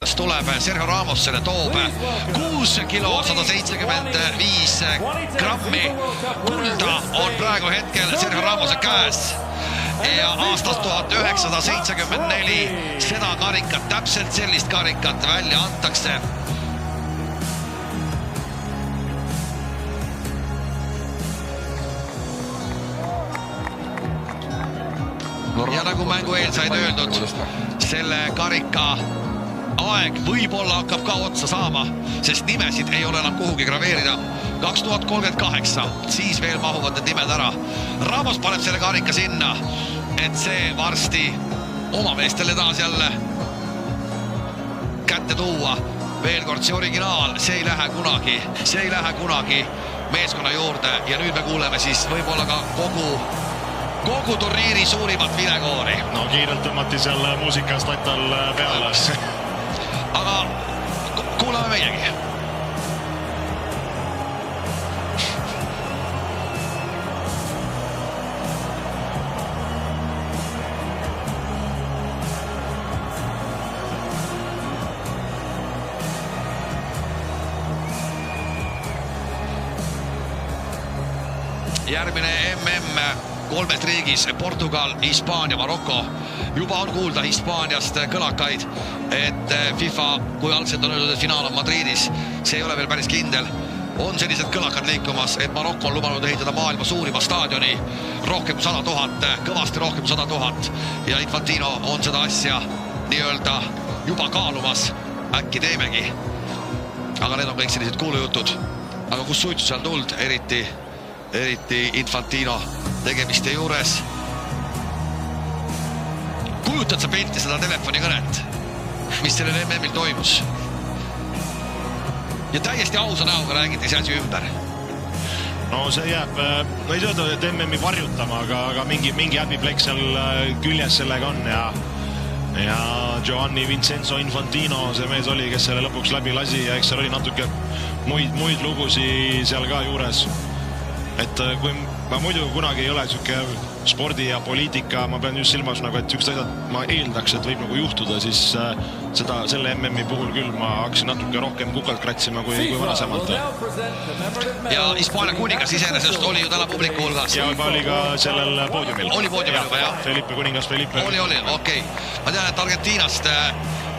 Tuleb Sergio Ramos selle toob 6 kilo 175 grammi kulda on praegu hetkel Sergio Ramose käes ja aastast 1974 seda karikat, täpselt sellist karikat välja antakse. Ja nagu mängu eel said öeldud, selle karika aeg võib-olla hakkab ka otsa saama, sest nimesid ei ole enam kuhugi graveerida. 2038, siis veel mahuvad need nimed ära. Ramos paneb selle karika sinna, et see varsti oma meestele taas jälle kätte tuua. Veel kord see originaal, see ei lähe kunagi meeskonna juurde ja nüüd me kuuleme siis võib-olla ka kogu turniiri suurimat vilekoori. No kiirelt tõmmati seal muusikast latal peale. Aga kuulame meiegi. Järgmine MM kolmes riigis, Portugal, Hispaania, Maroko. Juba on kuulda Hispaaniast kõlakaid, et FIFA, kui algselt on öeldud, et finaal on Madridis, see ei ole veel päris kindel. On sellised kõlakad liikumas, et Maroko on lubanud ehitada maailma suurima staadioni, rohkem kui 100 000, kõvasti rohkem kui 100 000 ja Infantino on seda asja nii-öelda juba kaalumas, äkki teemegi. Aga need on kõik sellised kuulujutud. Aga kus suitsu seal tuld, eriti Infantino tegemiste juures. Kujutad sa pilti seda telefonikõnet, mis sellel MM-il toimus? Ja täiesti ausa näoga räägiti see asi ümber. No see jääb, no ei sööda, et MM-i varjutama, aga mingi häbiplek seal küljes sellega on ja Giovanni Vincenzo Infantino, see mees oli, kes selle lõpuks läbi lasi ja eks seal oli natuke muid lugusi seal ka juures. Et kui ma muidu kunagi ei ole siuke spordi ja poliitika, ma pean just silmas, et üks asjad ma eeldaks, et võib nagu juhtuda, siis selle MM-i puhul küll ma hakkasin natuke rohkem kukalt kratsima kui varasemalt. Ja Hispaania kuningas iseenesest oli ju täna publiku hulgas. Ja oli ka sellel poodiumil. Oli poodiumil juba, jah? Kuningas Felipe. Oli, okei. Ma tean, et Argentiinast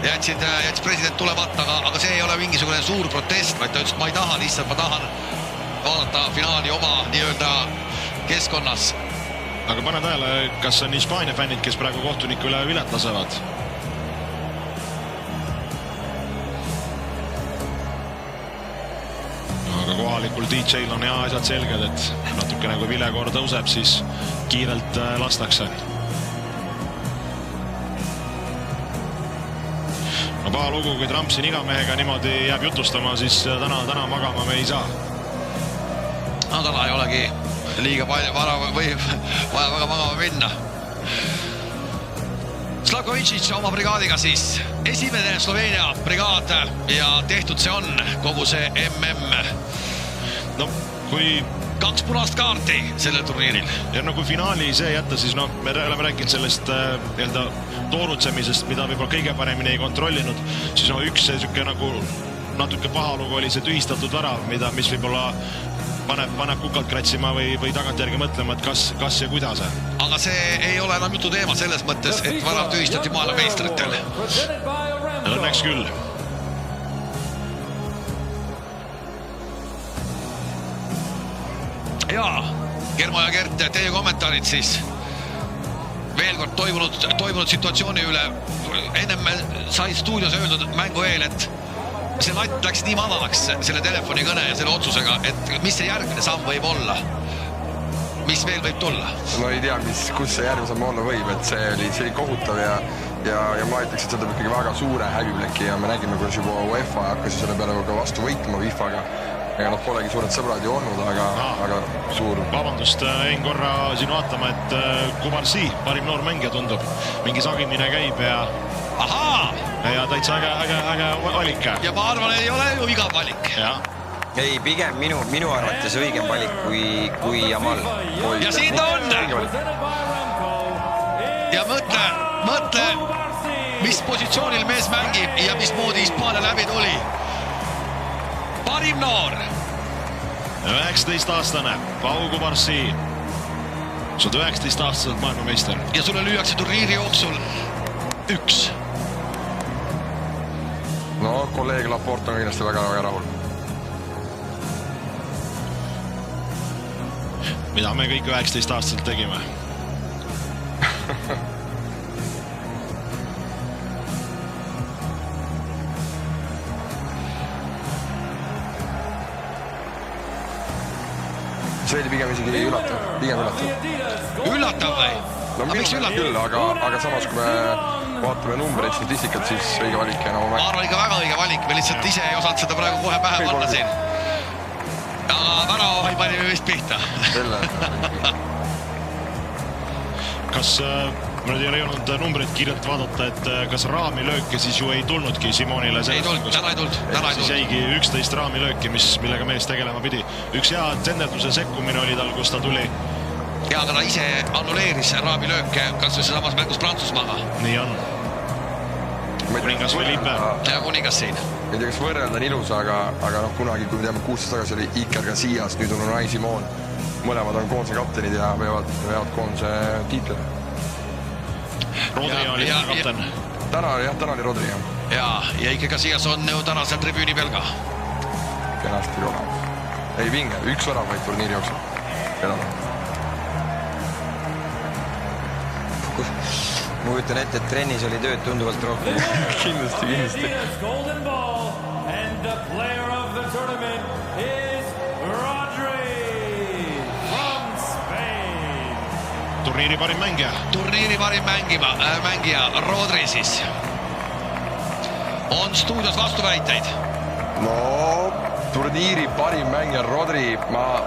jätsid president tulemata, aga see ei ole mingisugune suur protest, vaid ta ütles, et ma ei taha lihtsalt, ma tahan vaadata finaali oma nii-öelda keskkonnas. Aga pane tähele, kas on Hispaania fännid, kes praegu kohtuniku üle vilet lasevad? Aga kohalikul DJ-l on hea asjad selged, et natuke nagu vilekoor tõuseb, siis kiirelt lastakse. No paha lugu, kui Trump siin iga mehega niimoodi jääb jutustama, siis täna magama me ei saa. No täna ei olegi liiga palju vara või vaja väga magama minna. Slavkovitšić oma brigaadiga siis esimene Sloveenia brigaad ja tehtud see on kogu see MM. No kui 2 punast kaarti sellel turniiril. Ja no kui finaali see jätta, siis me oleme rääkinud sellest toorutsemisest, mida võib-olla kõige paremini ei kontrollinud, siis üks see nagu natuke paha lugu oli see tühistatud värav, mis võib-olla paneb kukalt kratsima või tagantjärgi mõtlema, et kas ja kuidas. Aga see ei ole enam jutu teema selles mõttes, et värav tühistati maailma meistritel. Õnneks küll. Jaa, Germo ja Gert, teie kommentaarid siis veel kord toimunud situatsiooni üle. Ennem sai stuudios öeldud mängu eel, et see latt läks nii madalaks selle telefonikõne ja selle otsusega, et mis see järgmine samm võib olla? Mis veel võib tulla? No ei tea, kus see järgmine samm olla võib, et see oli kohutav ja ma ütleks, et seda ikkagi väga suure häbipleki ja me nägime, kuidas juba UEFA hakkas selle peale ka vastu võitlema FIFA-ga. Ega nad polegi suured sõbrad ju olnud, aga suur. Vabandust, ein korra siin vaatama, et Kubarsi, parim noor mängija tundub. Mingi sagimine käib ja täitsa äge valik. Ja ma arvan, ei ole ju iga valik. Ei, pigem minu arvates õigem valik kui Jamal. Ja siin ta on! Ja mõtle, mis positsioonil mees mängib ja mismoodi Hispaania läbi tuli. Parim noor. 19-aastane Pau Kubarsi. Sa oled 19-aastaselt maailmameister. Ja sulle lüüakse turniiri jooksul 1. No kolleeg Laporte on kindlasti väga rahul. Mida me kõik 19-aastaselt tegime? See oli pigem isegi üllatav. Üllatav või? No miks üllatav küll, aga samas kui me vaatame numbreid, statistikat, siis õige valik ja ma arvan ikka väga õige valik. Me lihtsalt ise ei osanud seda praegu kohe pähe panna siin. Aga väravahi panime vist pihta. Kas ma nüüd ei ole jõudnud numbreid kiirelt vaadata, et kas raamilööke siis ju ei tulnudki Simonile? Ei tulnud, täna ei tulnud. Siis jäigi 11 raamilööki, millega mees tegelema pidi. Üks hea tsenderduse sekkumine oli tal, kus ta tuli. Ja, aga ta ise annuleeris raamilööke kas või samas mängus Prantsusmaaga. Nii on. Kuningas Felipe. Ja kuningas siin. Ei tea, kas võrrelda on ilus, aga kunagi, kui me teame 16 tagasi oli Iker Casillas, nüüd on Unai Simon. Mõlemad on koondse kaptenid ja veavad koondse tiitlile. Rodri oli kapten. Täna oli Rodri, jah. Ja Iker Casillas on ju tänasel tribüüni peal ka. Kenasti olemas. Ei vinge, 1 värav vaid turniiri jooksul. Ma kujutan ette, et trennis oli tööd tunduvalt rohkem. Kindlasti. Turniiri parim mängija. Turniiri parim mängija Rodri siis. On stuudios vastuväiteid? No, turniiri parim mängija Rodri, ma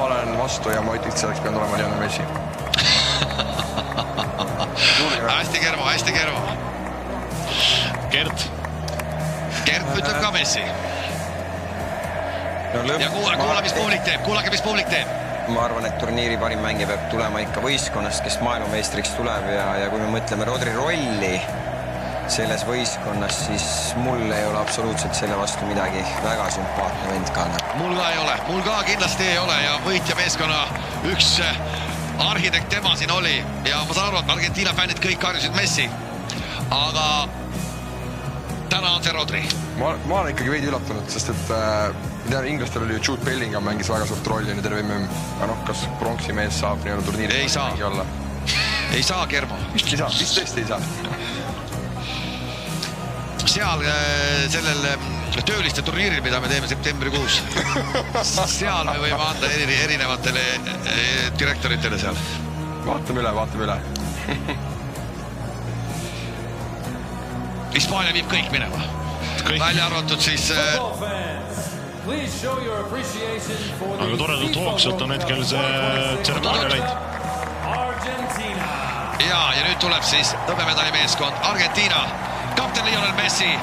olen vastu ja ma ütleks, et see oleks pidanud olema Lionel Messi. Hästi kermo. Gert ütleb ka Messi. Ja kuulake, mis publik teeb. Ma arvan, et turniiri parim mängija peab tulema ikka võistkonnast, kes maailmameistriks tuleb ja kui me mõtleme Rodri rolli selles võistkonnas, siis mul ei ole absoluutselt selle vastu midagi. Väga sümpaatne vend ka. Mul ka ei ole, mul ka kindlasti ei ole ja võitja meeskonna üks arhitekt tema siin oli ja ma saan aru, et Argentiina fännid kõik harjusid Messi, aga täna on see Rodri. Ma olen ikkagi veidi üllatunud, sest et inglastel oli ju Jude Bellingham mängis väga suurt rolli ja nüüd võime, kas pronksi mees saab nii-olla turniiri ei saa. Ei saa, Kermo. Vist tõesti ei saa. Seal sellel tööliste turniiril, mida me teeme septembrikuus, seal me võime anda erinevatele direktoritele seal. Vaatame üle. Hispaania viib kõik minema. Välja arvatud siis... Aga toredalt hoogsalt on hetkel see tseremoonia läinud. Ja nüüd tuleb siis hõbemedali meeskond Argentiina. Kapten Lionel Messi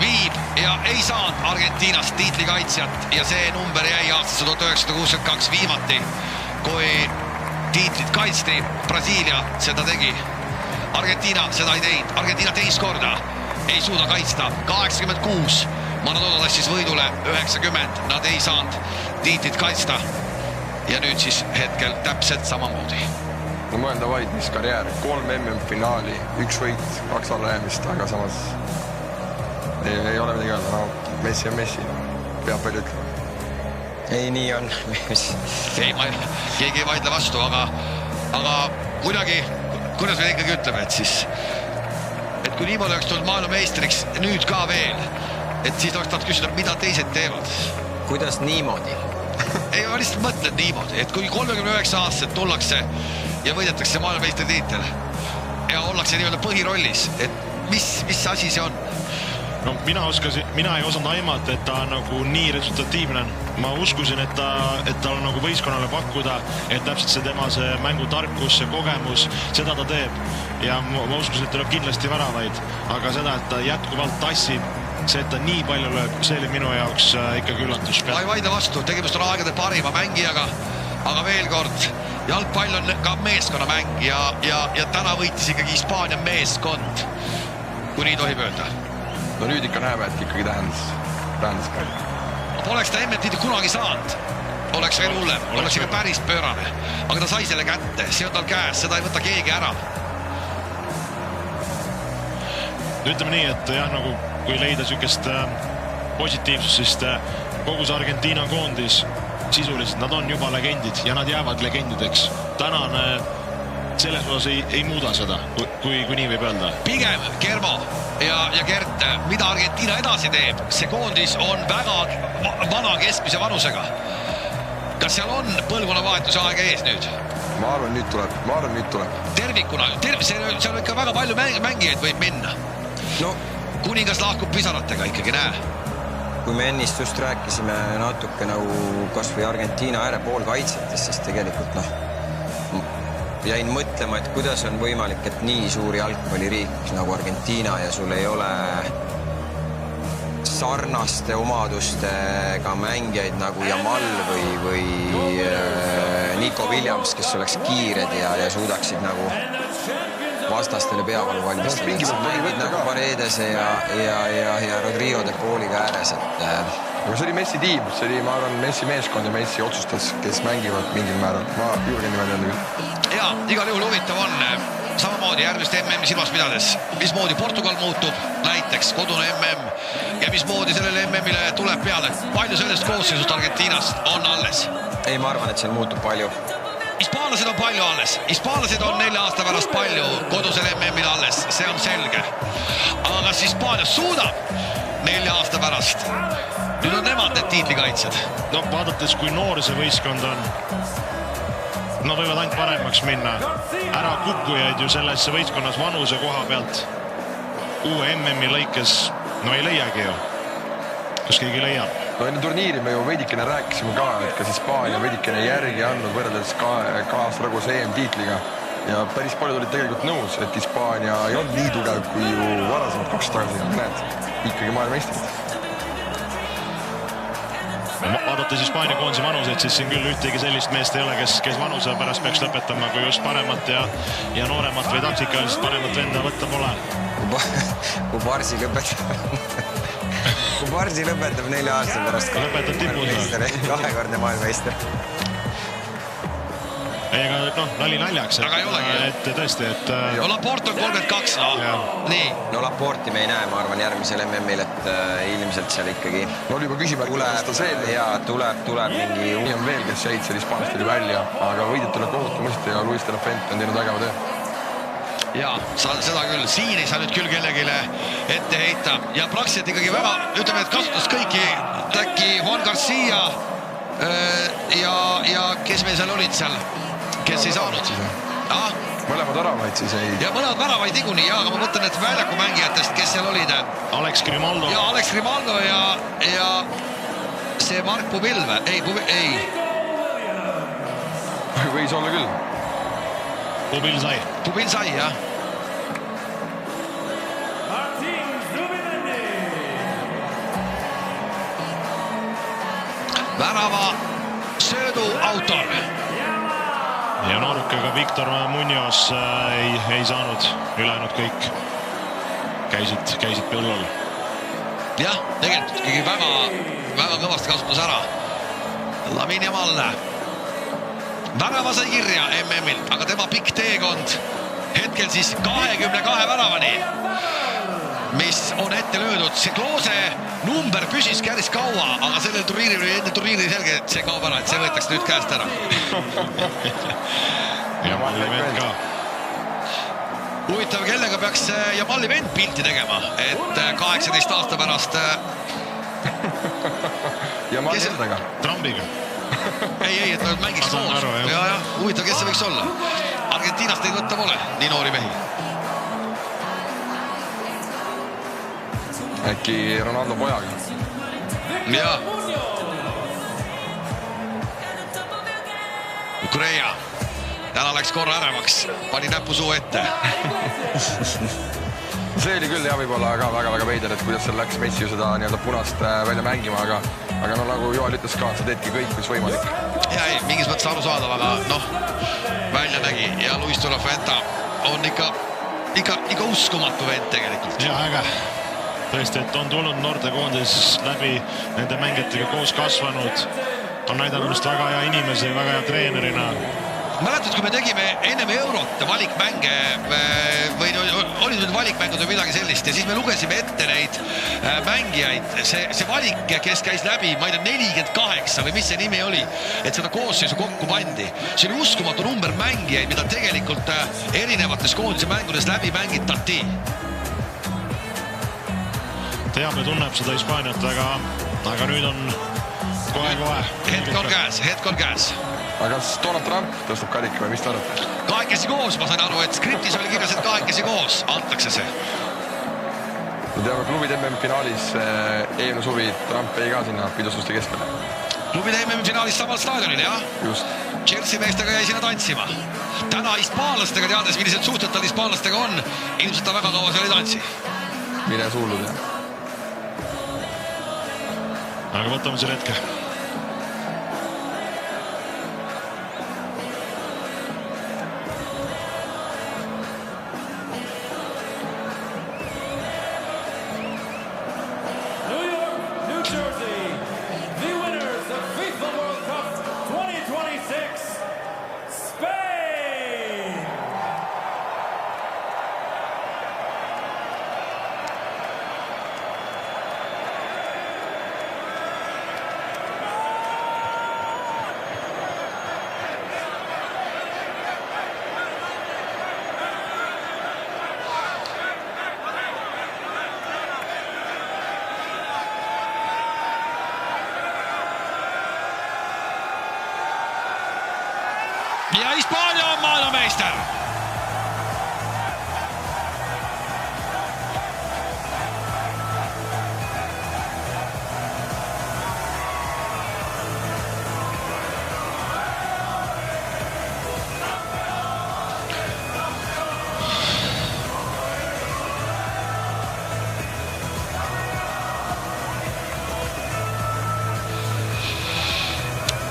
viib ja ei saanud Argentiinast tiitlikaitsjat ja see number jäi aastasse 1962 viimati, kui tiitlit kaitsti. Brasiilia seda tegi. Argentiina seda ei teinud. Argentiina teist korda ei suuda kaitsta. 86. Maradona tassis võidule 90. Nad ei saanud tiitlit kaitsta. Ja nüüd siis hetkel täpselt samamoodi. No mõelda vaid, mis karjäär. 3 MM-finaali, 1 võit, 2 allajäämist, aga samas ei ole midagi öelda. No, Messi on Messi. Peab palju ütlema. Ei, nii on. Ei, keegi ei vaidle vastu, aga kuidagi, kuidas me ikkagi ütleme, et siis, et kui niimoodi oleks tulnud maailmameistriks nüüd ka veel, et siis oleks taht küsida, mida teised teevad. Kuidas niimoodi? Ei, ma lihtsalt mõtlen niimoodi, et kui 39 aastaselt tullakse ja võidetakse maailmameistri tiitel ja ollakse nii-öelda põhirollis, et mis asi see on? No mina ei osanud aimata, et ta nagu nii resultatiivne on. Ma uskusin, et ta on nagu võistkonnale pakkuda, et täpselt see tema see mängutarkus, see kogemus, seda ta teeb. Ja ma uskusin, et tuleb kindlasti väravaid, aga seda, et ta jätkuvalt tassib, see, et ta nii palju lööb, see oli minu jaoks ikkagi üllatus. Ma ei vaidle vastu, tegemist on aegade parima mängijaga aga veel kord, jalgpall on ka meeskonnamäng ja täna võitis ikkagi Hispaania meeskond, kui nii tohib öelda. No nüüd ikka näeme, et ikkagi tähendas ka. Poleks ta MM-tiitlit kunagi saanud, oleks veel hullem, oleks ikka päris pöörane, aga ta sai selle kätte, see on tal käes, seda ei võta keegi ära. Ütleme nii, et jah, nagu kui leida sükest positiivsus, siis kogu see Argentiina koondis sisuliselt nad on juba legendid ja nad jäävad legendideks. Tänane selles osas ei muuda seda, kui nii võib öelda. Pigem Germo ja Gert, mida Argentiina edasi teeb, see koondis on väga vana keskmise vanusega. Kas seal on põlvkonnavahetuse aega ees nüüd? Ma arvan, nüüd tuleb. Tervikuna, seal ikka väga palju mängijaid võib minna. No, kuningas lahkub pisaratega ikkagi, näe. Kui me ennist just rääkisime natuke nagu kas või Argentiina äärepoolkaitsetest, siis tegelikult jäin mõtlema, et kuidas on võimalik, et nii suur jalgpalliriik nagu Argentiina ja sul ei ole sarnaste omadustega mängijaid nagu Jamal või Nico Williams, kes oleks kiired ja suudaksid nagu vastastele peavalu valmistada. Mängid nagu Paredese ja Rodrigo de Pauliga ääres. Aga see oli Messi tiim, see oli, ma arvan, Messi meeskond ja Messi otsustas, kes mängivad mingil määral. Ma juurde nimel öelda küll. Ja, igal juhul huvitav on samamoodi järgmist MM-i silmas pidades. Mismoodi Portugal muutub, näiteks kodune MM ja mismoodi sellele MM-ile tuleb peale. Palju sellest koosseisust Argentiinast on alles? Ei, ma arvan, et seal muutub palju. Hispaanlased on palju alles. Hispaanlased on 4 aasta pärast palju kodusel MM-il alles, see on selge. Aga kas Hispaania suudab 4 aasta pärast? Nüüd on nemad need tiitlikaitsjad. No vaadates, kui noor see võistkond on, nad võivad ainult paremaks minna. Ära kukkujaid ju selles võistkonnas vanuse koha pealt uue MM-i lõikes, no ei leiagi ju. Kas keegi leiab? No enne turniiri me ju veidikene rääkisime ka, et kas Hispaania veidikene järgi andnud võrreldes kaasraguse EM-tiitliga ja päris paljud olid tegelikult nõus, et Hispaania ei olnud nii tugev kui ju varasemad 2 tagasi, näed, ikkagi maailmameistrid. Vaadates Hispaania koondise vanuseid, siis siin küll ühtegi sellist meest ei ole, kes vanuse pärast peaks lõpetama, kui just paremat ja nooremat või taktikaliselt paremat venda võtta pole. Kui Barsi lõpetab 4 aasta pärast lõpetab tipud. 2-kordne maailmameister. Ega nali naljaks, et tõesti, et... No Laporte on 32, nii. No Laporti me ei näe, ma arvan, järgmisel MM-il, et ilmselt seal ikkagi... No oli juba küsimärk, kas ta see... Jaa, tuleb mingi... Nii on veel, kes jäid seal Hispaanist oli välja, aga võidetule kohutumusti ja Luis de la Fuente on teinud vägeva töö. Jaa, seda küll. Siin ei saa nüüd küll kellegile ette heita. Ja praktiliselt ikkagi väga, ütleme, et kasutas kõiki, äkki Juan Garcia ja kes meil seal olid seal? Kes ei saanud? Mõlemad väravaid siis ei... Ja mõlemad väravaid niikuinii, aga ma mõtlen, et väljaku mängijatest, kes seal olid? Alex Grimaldo. Ja Alex Grimaldo ja see Mark Pubilve. Ei. Võis olla küll. Pubil sai, jah. Värava söödu autor. Ja noorukega Victor Munoz ei saanud, ülejäänud kõik käisid põllul. Jah, tegelikult ikkagi väga kõvasti kasutas ära. Lamine Yamal. Värava sai kirja MM-il, aga tema pikk teekond hetkel siis 22 väravani, mis on ette löödud. See Klose number püsiski äris kaua, aga sellel turniiril oli enne turniiri selge, et see kaob ära, et see võetakse nüüd käest ära. Jamalli vend ka. Huvitav, kellega peaks Jamalli vend pilti tegema, et 18 aasta pärast... Jamalli endaga? Trumbiga. Ei, et nad mängiks koos. Ja, huvitav, kes see võiks olla? Argentiinast ei võtta pole, nii noori mehi. Äkki Ronaldo pojaga. Jaa. Kureia. Täna läks korra ärevaks. Pani näpu suu ette. See oli küll jah, võib-olla ka väga-väga veider, et kuidas seal läks Messi ju seda punast välja mängima, aga aga no nagu Joel ütles ka, et sa teedki kõik, mis võimalik. Ja ei, mingis mõttes arusaadav, aga noh, välja nägi ja Luis de la Fuente on ikka uskumatu vend tegelikult. Ja äge. Tõesti, et on tulnud noortekoondis läbi nende mängijatega koos kasvanud. On näidanud just väga hea inimese, väga hea treenerina. Mäletad, kui me tegime ennem Eurot valikmänge või olid nüüd valikmängud või midagi sellist ja siis me lugesime ette neid mängijaid. See valik, kes käis läbi, ma ei tea, 48 või mis see nimi oli, et seda koosseisu kokku pandi. See oli uskumatu number mängijaid, mida tegelikult erinevates koondise mängudes läbi mängitati. Teab ja tunneb seda Hispaaniat, aga nüüd on kohe. Hetk on käes. Aga kas Donald Trump tõstab karika või mis ta arvab? Kahekesi koos, ma sain aru, et skriptis oli kirjas, et kahekesi koos antakse see. Me teame klubid MM-finaalis eelmine suvi Trump jäi ka sinna pidustuste keskele. Klubid MM-finaalis samal staadionil, jah? Just. Chelsea meestega jäi sinna tantsima. Täna hispaanlastega, teades millised suhted tal hispaanlastega on, ilmselt ta väga kaua seal ei tantsi. Mine suullud, jah. Aga võtame selle hetke. Ja Hispaania on maailmameister.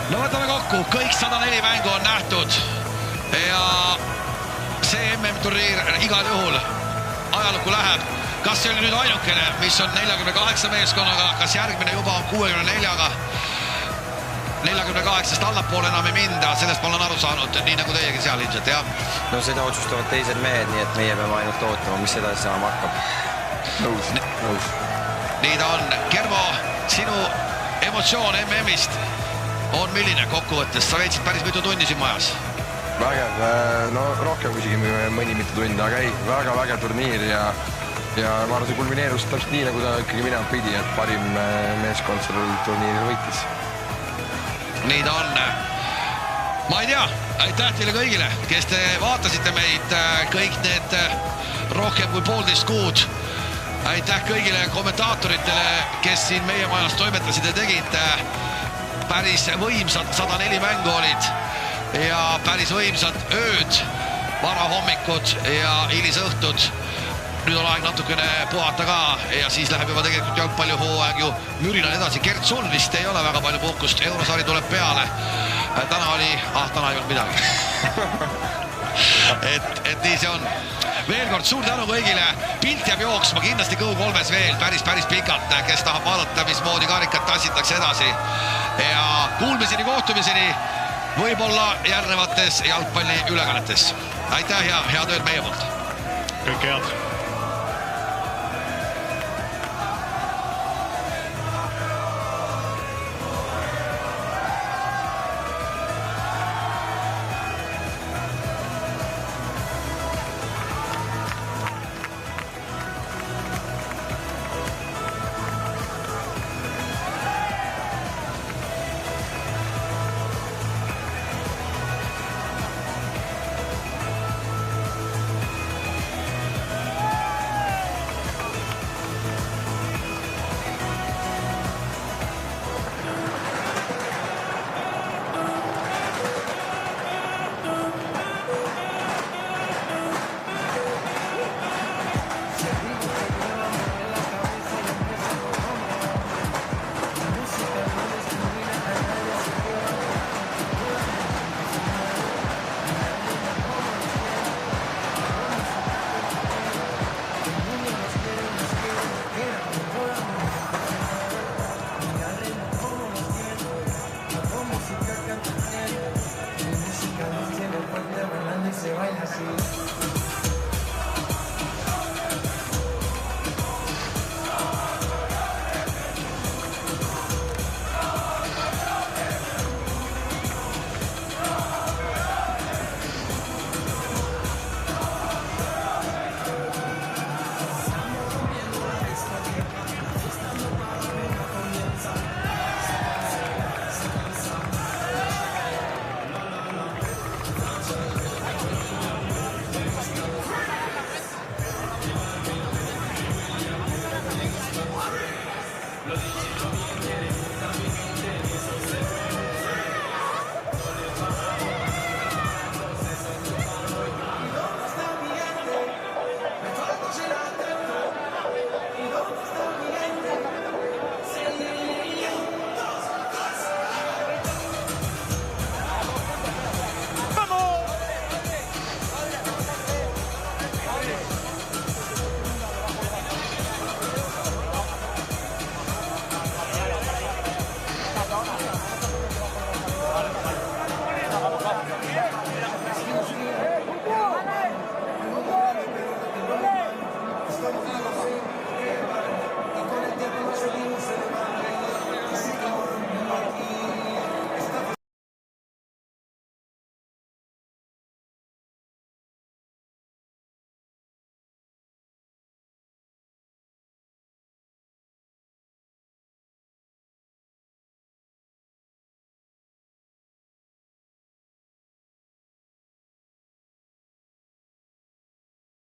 No võtame kokku, kõik 104 mängu on nähtud ja see MM-turniir igal juhul ajalukku läheb. Kas see oli nüüd ainukene, mis on 48 meeskonnaga, kas järgmine juba on 64-ga? 48-st allapoole enam ei minda, sellest ma olen aru saanud, nii nagu teiegi seal ilmselt, jah? No seda otsustavad teised mehed, nii et meie peame ainult ootama, mis edasi saama hakkab. Nõus. Nii ta on. Kermo, sinu emotsioon MM-ist on milline kokkuvõttes? Sa veetsid päris mitu tundi siin majas. Vägev, no rohkem küsigi mõni mitu tundi, aga ei, väga vägev turniir ja ma arvan, see kulmineerus täpselt nii, nagu ta ikkagi minema pidi, et parim meeskond sellel turniiril võitis. Nii ta on. Ma ei tea, aitäh teile kõigile, kes te vaatasite meid kõik need rohkem kui 1,5 kuud. Aitäh kõigile kommentaatoritele, kes siin meie majas toimetasid ja tegid. Päris võimsad 104 mängu olid ja päris võimsad ööd, varahommikud ja hilisõhtud. Nüüd on aeg natukene puhata ka ja siis läheb juba tegelikult jalgpallihooaeg ju mürinal edasi. Gert sul vist ei ole väga palju puhkust, eurosari tuleb peale. Täna ei olnud midagi. et nii see on. Veel kord suur tänu kõigile. Pilt jääb jooksma kindlasti Go3-s veel päris pikalt, kes tahab vaadata, mismoodi karikat tassitakse edasi. Ja kuulmiseni, kohtumiseni võib-olla järgnevates jalgpalli ülekannetes. Aitäh ja head ööd meie poolt. Kõik head. Lo dice